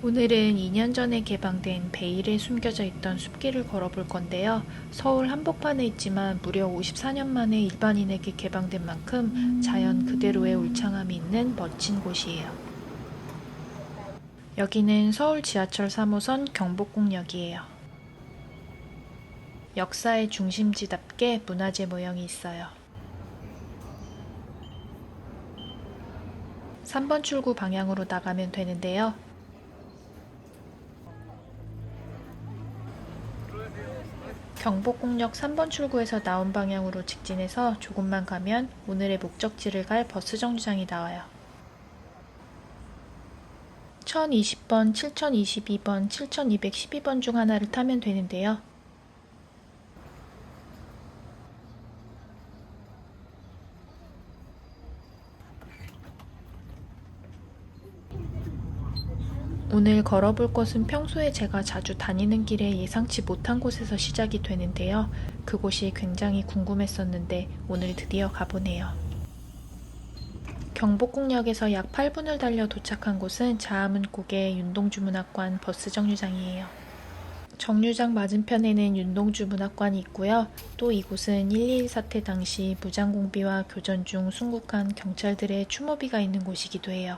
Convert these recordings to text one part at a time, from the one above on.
오늘은 2년 전에 개방된 베일에 숨겨져 있던 숲길을 걸어볼 건데요. 서울 한복판에 있지만 무려 54년 만에 일반인에게 개방된 만큼 자연 그대로의 울창함이 있는 멋진 곳이에요. 여기는 서울 지하철 3호선 경복궁역이에요. 역사의 중심지답게 문화재 모형이 있어요. 3번 출구 방향으로 나가면 되는데요. 경복궁역 3번 출구에서 나온 방향으로 직진해서 조금만 가면 오늘의 목적지를 갈 버스 정류장이 나와요. 1020번, 7022번, 7212번 중 하나를 타면 되는데요. 오늘 걸어볼 곳은 평소에 제가 자주 다니는 길에 예상치 못한 곳에서 시작이 되는데요. 그곳이 굉장히 궁금했었는데 오늘 드디어 가보네요. 경복궁역에서 약 8분을 달려 도착한 곳은 자아문고개 윤동주문학관 버스 정류장이에요. 정류장 맞은편에는 윤동주 문학관이 있고요. 또 이곳은 1.2.1 사태 당시 무장공비와 교전 중 순국한 경찰들의 추모비가 있는 곳이기도 해요.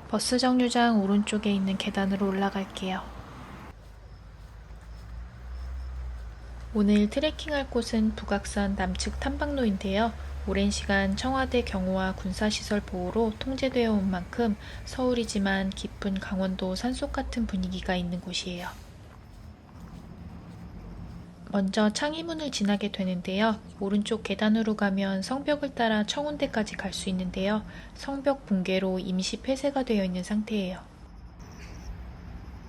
버스 정류장 오른쪽에 있는 계단으로 올라갈게요. 오늘 트레킹할 곳은 북악산 남측 탐방로인데요. 오랜 시간 청와대 경호와 군사시설 보호로 통제되어 온 만큼 서울이지만 깊은 강원도 산속 같은 분위기가 있는 곳이에요. 먼저 창의문을 지나게 되는데요. 오른쪽 계단으로 가면 성벽을 따라 청운대까지 갈 수 있는데요. 성벽 붕괴로 임시 폐쇄가 되어 있는 상태예요.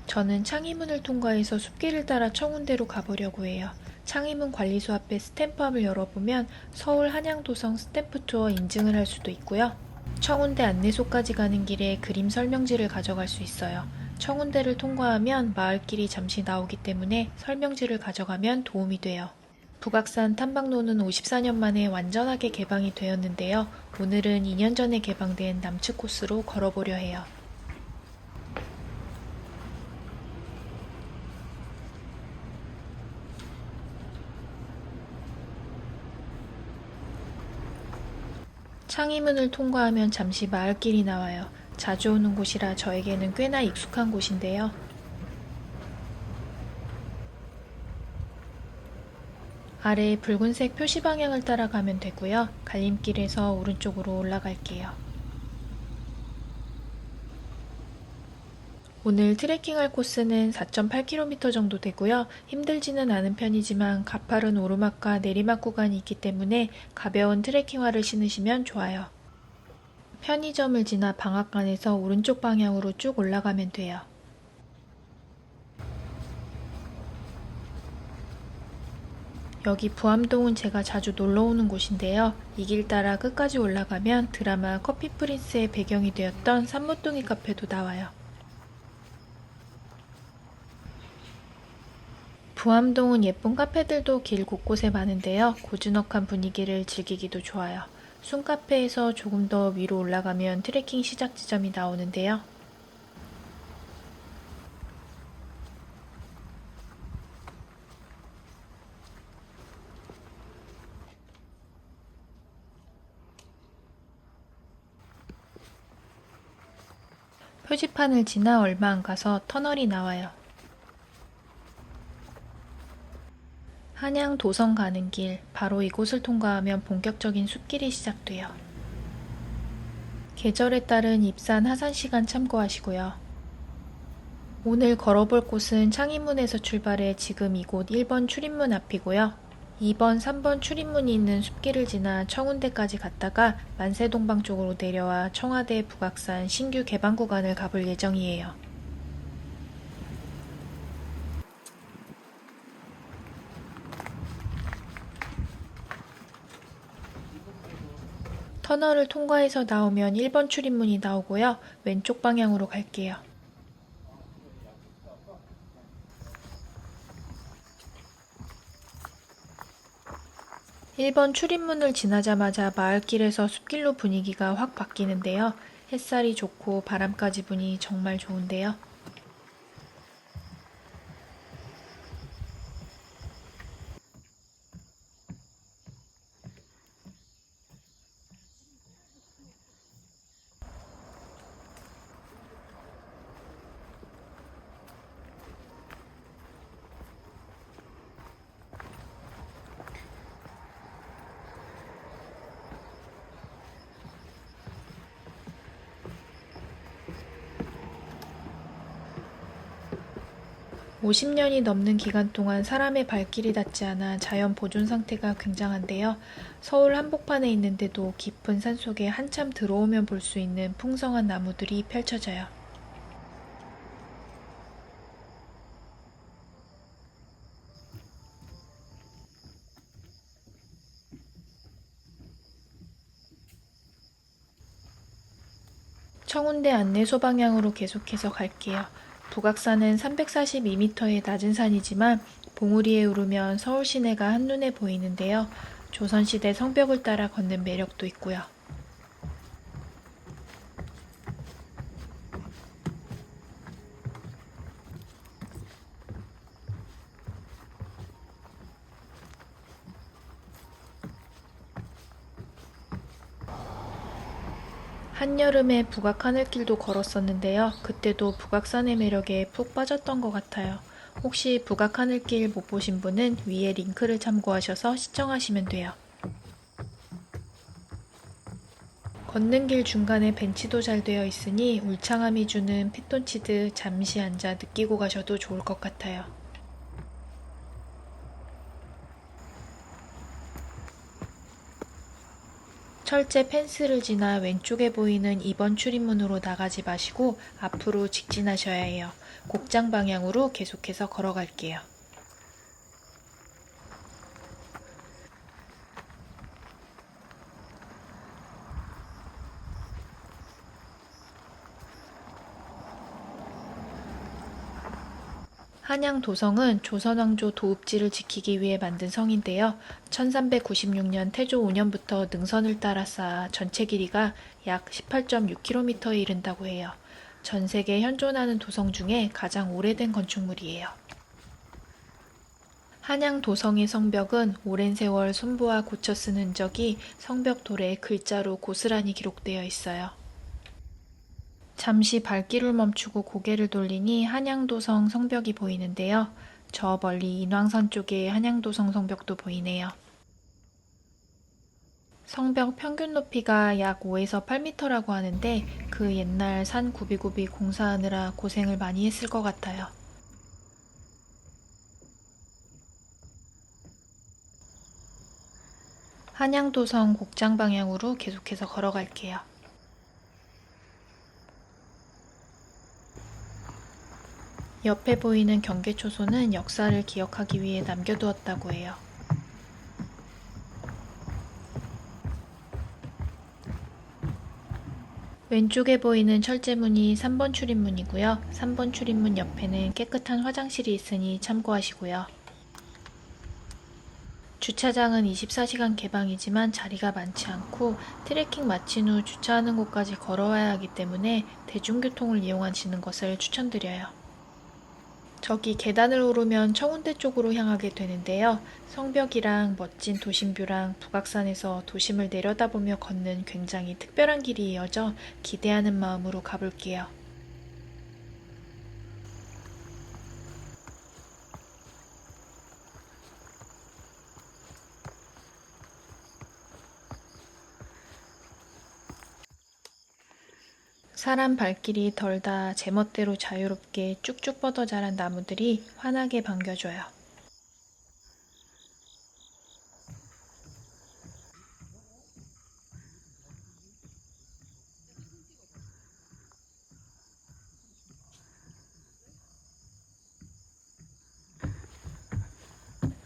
저는 창의문을 통과해서 숲길을 따라 청운대로 가보려고 해요. 창의문 관리소 앞에 스탬프함을 열어보면 서울 한양도성 스탬프 투어 인증을 할 수도 있고요. 청운대 안내소까지 가는 길에 그림 설명지를 가져갈 수 있어요. 청운대를 통과하면 마을길이 잠시 나오기 때문에 설명지를 가져가면 도움이 돼요. 북악산 탐방로는 54년 만에 완전하게 개방이 되었는데요. 오늘은 2년 전에 개방된 남측 코스로 걸어보려 해요. 창의문을 통과하면 잠시 마을길이 나와요. 자주 오는 곳이라 저에게는 꽤나 익숙한 곳인데요. 아래 붉은색 표시 방향을 따라가면 되고요. 갈림길에서 오른쪽으로 올라갈게요. 오늘 트레킹할 코스는 4.8km 정도 되고요. 힘들지는 않은 편이지만 가파른 오르막과 내리막 구간이 있기 때문에 가벼운 트레킹화를 신으시면 좋아요. 편의점을 지나 방앗간에서 오른쪽 방향으로 쭉 올라가면 돼요. 여기 부암동은 제가 자주 놀러 오는 곳인데요. 이 길 따라 끝까지 올라가면 드라마 커피 프린스의 배경이 되었던 산모뚱이 카페도 나와요. 부암동은 예쁜 카페들도 길 곳곳에 많은데요. 고즈넉한 분위기를 즐기기도 좋아요. 숭카페에서 조금 더 위로 올라가면 트레킹 시작 지점이 나오는데요. 표지판을 지나 얼마 안 가서 터널이 나와요. 한양 도성 가는 길, 바로 이곳을 통과하면 본격적인 숲길이 시작돼요. 계절에 따른 입산 하산 시간 참고하시고요. 오늘 걸어볼 곳은 창의문에서 출발해 지금 이곳 1번 출입문 앞이고요. 2번, 3번 출입문이 있는 숲길을 지나 청운대까지 갔다가 만세동방 쪽으로 내려와 청와대 북악산 신규 개방 구간을 가볼 예정이에요. 터널을 통과해서 나오면 1번 출입문이 나오고요. 왼쪽 방향으로 갈게요. 1번 출입문을 지나자마자 마을길에서 숲길로 분위기가 확 바뀌는데요. 햇살이 좋고 바람까지 부니 정말 좋은데요. (50년이) 넘는 기간 동안 사람의 발길이 닿지 않아 자연 보존 상태가 굉장한데요. 서울 한복판에 있는데도 깊은 산속에 한참 들어오면 볼 수 있는 풍성한 나무들이 펼쳐져요. 청운대 안내소 방향으로 계속해서 갈게요. 북악산은 342m의 낮은 산이지만 봉우리에 오르면 서울 시내가 한눈에 보이는데요. 조선시대 성벽을 따라 걷는 매력도 있고요. 한여름에 북악 하늘길도 걸었었는데요. 그때도 북악산의 매력에 푹 빠졌던 것 같아요. 혹시 북악 하늘길 못 보신 분은 위에 링크를 참고하셔서 시청하시면 돼요. 걷는 길 중간에 벤치도 잘 되어 있으니 울창함이 주는 피톤치드 잠시 앉아 느끼고 가셔도 좋을 것 같아요. 철제 펜스를 지나 왼쪽에 보이는 2번 출입문으로 나가지 마시고 앞으로 직진하셔야 해요. 곡장 방향으로 계속해서 걸어갈게요. 한양도성은 조선왕조 도읍지를 지키기 위해 만든 성인데요. 1396년 태조 5년부터 능선을 따라 쌓아 전체 길이가 약 18.6km에 이른다고 해요. 전 세계 현존하는 도성 중에 가장 오래된 건축물이에요. 한양도성의 성벽은 오랜 세월 손보아 고쳐 쓴 흔적이 성벽돌에 글자로 고스란히 기록되어 있어요. 잠시 발길을 멈추고 고개를 돌리니 한양도성 성벽이 보이는데요. 저 멀리 인왕산 쪽에 한양도성 성벽도 보이네요. 성벽 평균 높이가 약 5에서 8m라고 하는데 그 옛날 산 굽이굽이 공사하느라 고생을 많이 했을 것 같아요. 한양도성 곡장 방향으로 계속해서 걸어갈게요. 옆에 보이는 경계초소는 역사를 기억하기 위해 남겨두었다고 해요. 왼쪽에 보이는 철제문이 3번 출입문이고요. 3번 출입문 옆에는 깨끗한 화장실이 있으니 참고하시고요. 주차장은 24시간 개방이지만 자리가 많지 않고 트레킹 마친 후 주차하는 곳까지 걸어와야 하기 때문에 대중교통을 이용하시는 것을 추천드려요. 저기 계단을 오르면 청운대 쪽으로 향하게 되는데요. 성벽이랑 멋진 도심뷰랑 북악산에서 도심을 내려다보며 걷는 굉장히 특별한 길이 이어져 기대하는 마음으로 가볼게요. 사람 발길이 덜다 제멋대로 자유롭게 쭉쭉 뻗어 자란 나무들이 환하게 반겨줘요.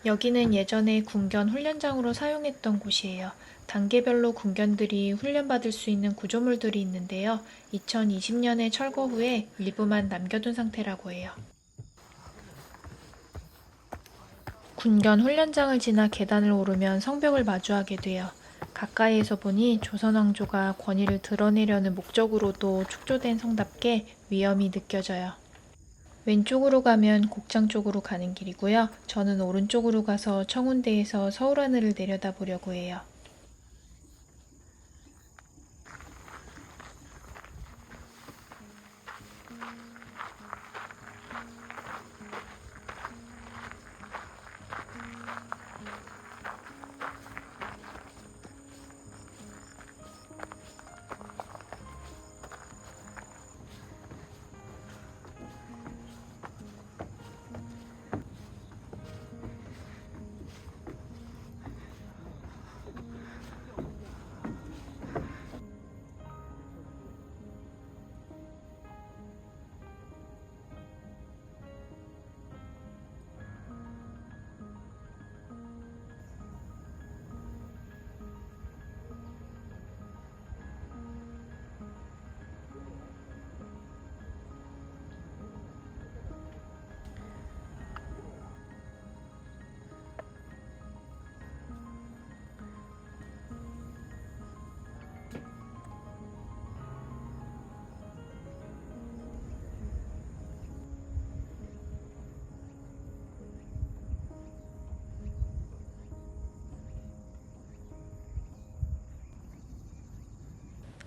여기는 예전에 군견 훈련장으로 사용했던 곳이에요. 단계별로 군견들이 훈련받을 수 있는 구조물들이 있는데요. 2020년에 철거 후에 일부만 남겨둔 상태라고 해요. 군견 훈련장을 지나 계단을 오르면 성벽을 마주하게 돼요. 가까이에서 보니 조선 왕조가 권위를 드러내려는 목적으로도 축조된 성답게 위험이 느껴져요. 왼쪽으로 가면 곡창 쪽으로 가는 길이고요. 저는 오른쪽으로 가서 청운대에서 서울 하늘을 내려다보려고 해요.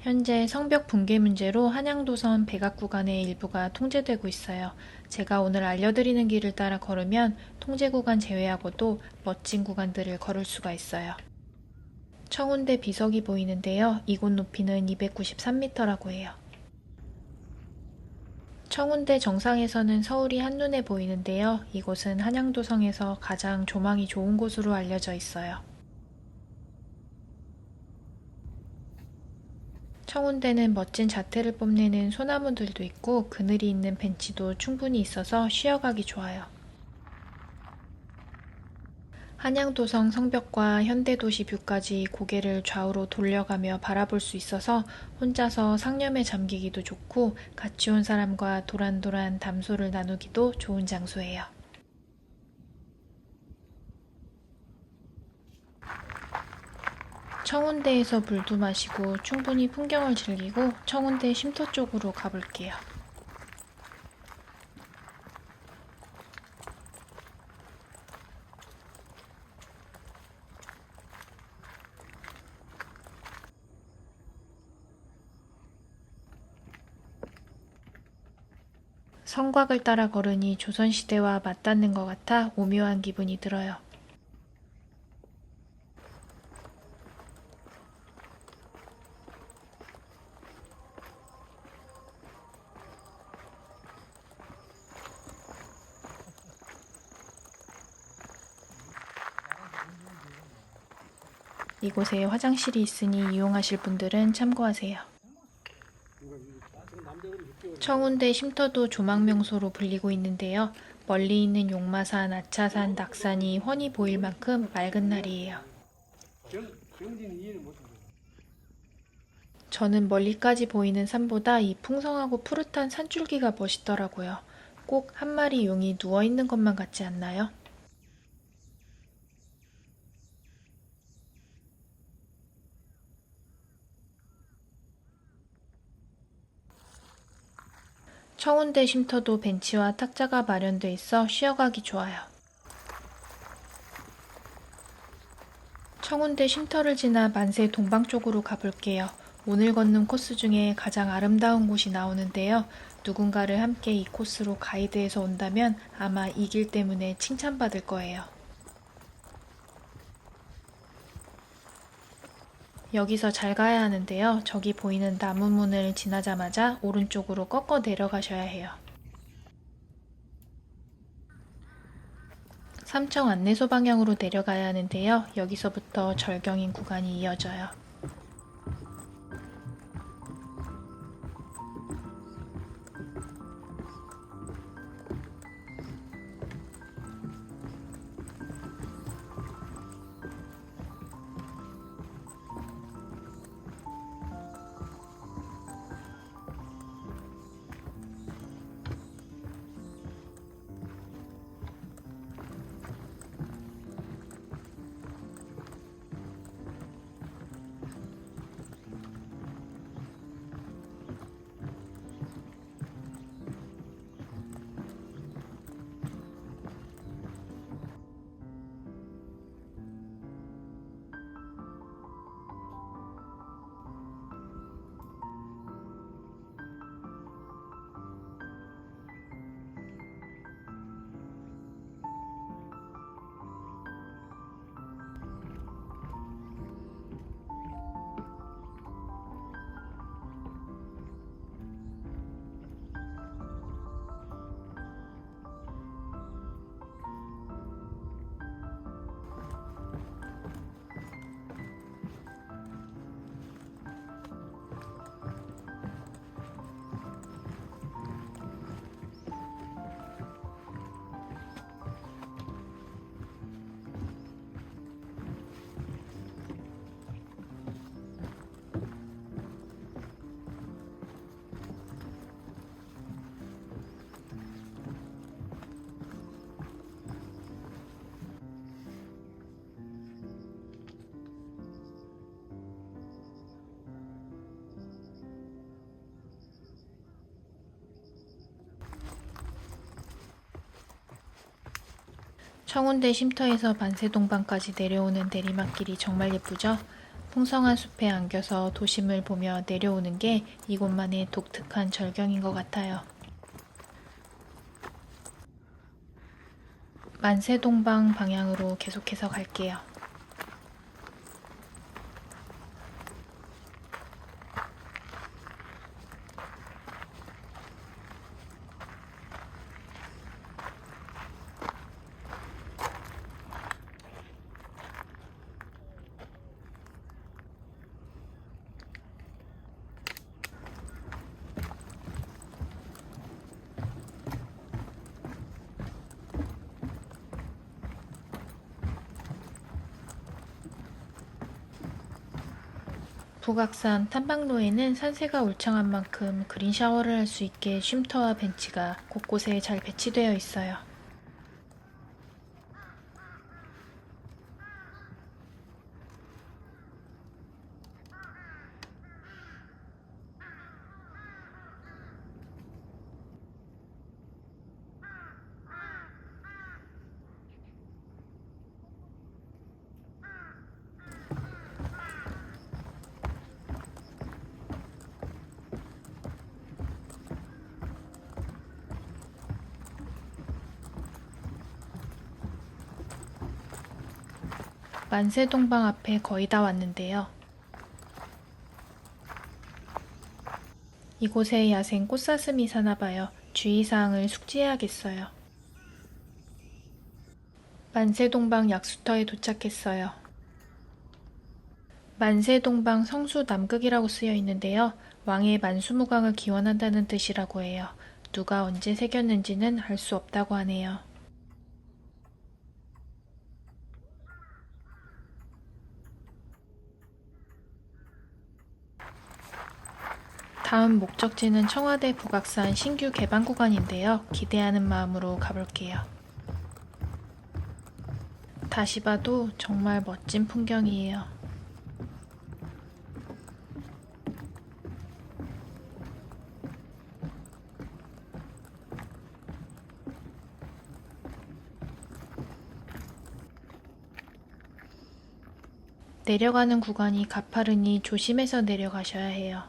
현재 성벽 붕괴 문제로 한양도선 백악 구간의 일부가 통제되고 있어요. 제가 오늘 알려드리는 길을 따라 걸으면 통제 구간 제외하고도 멋진 구간들을 걸을 수가 있어요. 청운대 비석이 보이는데요. 이곳 높이는 293m라고 해요. 청운대 정상에서는 서울이 한눈에 보이는데요. 이곳은 한양도성에서 가장 조망이 좋은 곳으로 알려져 있어요. 청운대는 멋진 자태를 뽐내는 소나무들도 있고 그늘이 있는 벤치도 충분히 있어서 쉬어가기 좋아요. 한양도성 성벽과 현대도시 뷰까지 고개를 좌우로 돌려가며 바라볼 수 있어서 혼자서 상념에 잠기기도 좋고 같이 온 사람과 도란도란 담소를 나누기도 좋은 장소예요. 청운대에서 물도 마시고 충분히 풍경을 즐기고 청운대 쉼터 쪽으로 가볼게요. 성곽을 따라 걸으니 조선시대와 맞닿는 것 같아 오묘한 기분이 들어요. 이곳에 화장실이 있으니 이용하실 분들은 참고하세요. 청운대 쉼터도 조망명소로 불리고 있는데요. 멀리 있는 용마산, 아차산, 낙산이 훤히 보일 만큼 맑은 날이에요. 저는 멀리까지 보이는 산보다 이 풍성하고 푸릇한 산줄기가 멋있더라고요. 꼭 한 마리 용이 누워있는 것만 같지 않나요? 청운대 쉼터도 벤치와 탁자가 마련돼 있어 쉬어가기 좋아요. 청운대 쉼터를 지나 만세 동방 쪽으로 가볼게요. 오늘 걷는 코스 중에 가장 아름다운 곳이 나오는데요. 누군가를 함께 이 코스로 가이드해서 온다면 아마 이 길 때문에 칭찬받을 거예요. 여기서 잘 가야 하는데요. 저기 보이는 나무 문을 지나자마자 오른쪽으로 꺾어 내려가셔야 해요. 삼청 안내소 방향으로 내려가야 하는데요. 여기서부터 절경인 구간이 이어져요. 청운대 쉼터에서 만세동방까지 내려오는 내리막길이 정말 예쁘죠? 풍성한 숲에 안겨서 도심을 보며 내려오는 게 이곳만의 독특한 절경인 것 같아요. 만세동방 방향으로 계속해서 갈게요. 북악산 탐방로에는 산세가 울창한 만큼 그린 샤워를 할 수 있게 쉼터와 벤치가 곳곳에 잘 배치되어 있어요. 만세동방 앞에 거의 다 왔는데요. 이곳에 야생 꽃사슴이 사나봐요. 주의사항을 숙지해야겠어요. 만세동방 약수터에 도착했어요. 만세동방 성수 남극이라고 쓰여 있는데요. 왕의 만수무강을 기원한다는 뜻이라고 해요. 누가 언제 새겼는지는 알 수 없다고 하네요. 다음 목적지는 청와대 북악산 신규 개방 구간인데요. 기대하는 마음으로 가볼게요. 다시 봐도 정말 멋진 풍경이에요. 내려가는 구간이 가파르니 조심해서 내려가셔야 해요.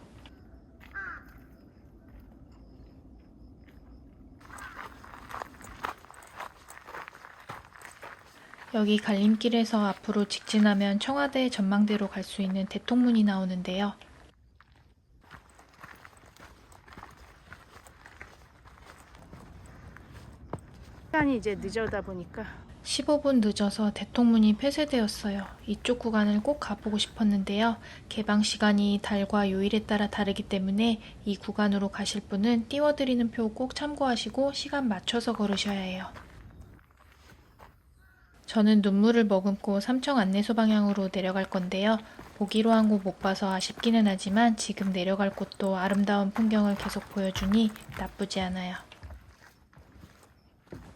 여기 갈림길에서 앞으로 직진하면 청와대 전망대로 갈 수 있는 대통문이 나오는데요. 시간이 이제 늦어다 보니까 15분 늦어서 대통문이 폐쇄되었어요. 이쪽 구간을 꼭 가보고 싶었는데요. 개방 시간이 달과 요일에 따라 다르기 때문에 이 구간으로 가실 분은 띄워드리는 표 꼭 참고하시고 시간 맞춰서 걸으셔야 해요. 저는 눈물을 머금고 삼청 안내소 방향으로 내려갈 건데요. 보기로 한 곳 못 봐서 아쉽기는 하지만 지금 내려갈 곳도 아름다운 풍경을 계속 보여주니 나쁘지 않아요.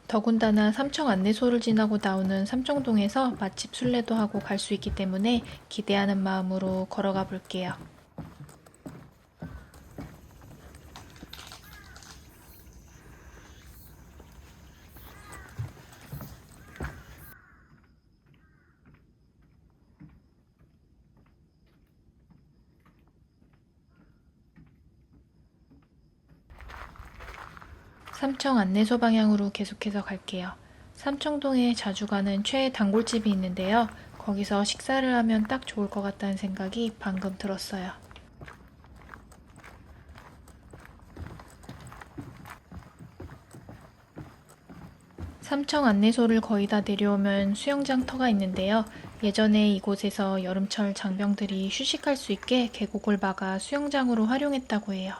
더군다나 삼청 안내소를 지나고 나오는 삼청동에서 맛집 순례도 하고 갈 수 있기 때문에 기대하는 마음으로 걸어가 볼게요. 삼청 안내소 방향으로 계속해서 갈게요. 삼청동에 자주 가는 최애 단골집이 있는데요. 거기서 식사를 하면 딱 좋을 것 같다는 생각이 방금 들었어요. 삼청 안내소를 거의 다 내려오면 수영장 터가 있는데요. 예전에 이곳에서 여름철 장병들이 휴식할 수 있게 계곡을 막아 수영장으로 활용했다고 해요.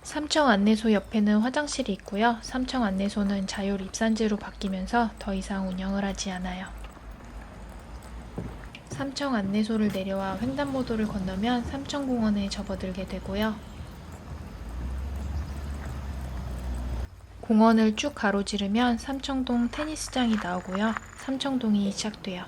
삼청 안내소 옆에는 화장실이 있고요. 삼청 안내소는 자율 입산지로 바뀌면서 더 이상 운영을 하지 않아요. 삼청 안내소를 내려와 횡단보도를 건너면 삼청공원에 접어들게 되고요. 공원을 쭉 가로지르면 삼청동 테니스장이 나오고요. 삼청동이 시작돼요.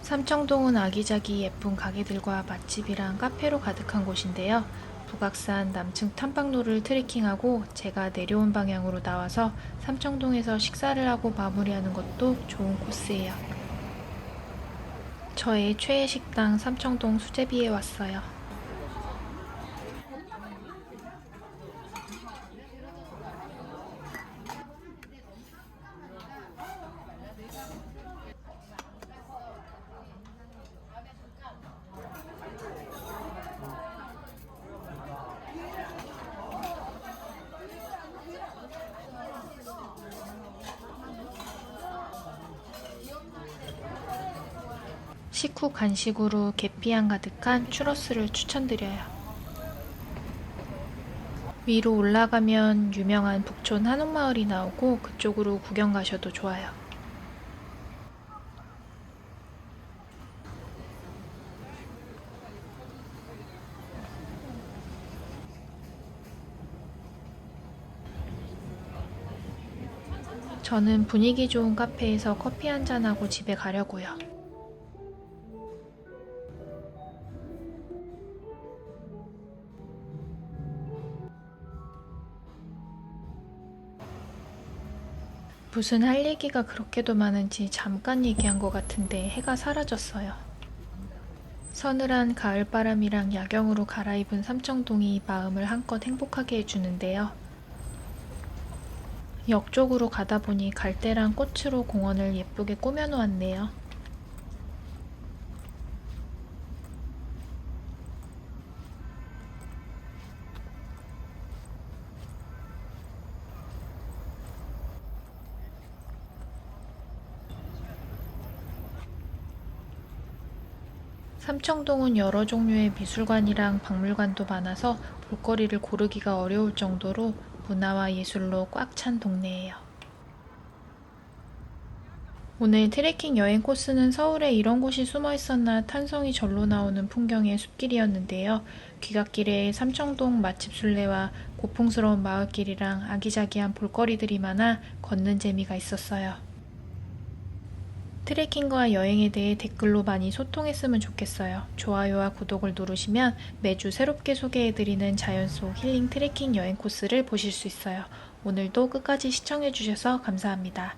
삼청동은 아기자기 예쁜 가게들과 맛집이랑 카페로 가득한 곳인데요. 북악산 남층 탐방로를 트레킹하고 제가 내려온 방향으로 나와서 삼청동에서 식사를 하고 마무리하는 것도 좋은 코스예요. 저의 최애 식당 삼청동 수제비에 왔어요. 식후 간식으로 계피향 가득한 추러스를 추천드려요. 위로 올라가면 유명한 북촌 한옥마을이 나오고 그쪽으로 구경 가셔도 좋아요. 저는 분위기 좋은 카페에서 커피 한잔하고 집에 가려고요. 무슨 할 얘기가 그렇게도 많은지 잠깐 얘기한 것 같은데 해가 사라졌어요. 서늘한 가을바람이랑 야경으로 갈아입은 삼청동이 마음을 한껏 행복하게 해주는데요. 역 쪽으로 가다 보니 갈대랑 꽃으로 공원을 예쁘게 꾸며놓았네요. 삼청동은 여러 종류의 미술관이랑 박물관도 많아서 볼거리를 고르기가 어려울 정도로 문화와 예술로 꽉 찬 동네예요. 오늘 트레킹 여행 코스는 서울에 이런 곳이 숨어 있었나 탄성이 절로 나오는 풍경의 숲길이었는데요. 귀갓길에 삼청동 맛집 순례와 고풍스러운 마을길이랑 아기자기한 볼거리들이 많아 걷는 재미가 있었어요. 트레킹과 여행에 대해 댓글로 많이 소통했으면 좋겠어요. 좋아요와 구독을 누르시면 매주 새롭게 소개해드리는 자연 속 힐링 트레킹 여행 코스를 보실 수 있어요. 오늘도 끝까지 시청해주셔서 감사합니다.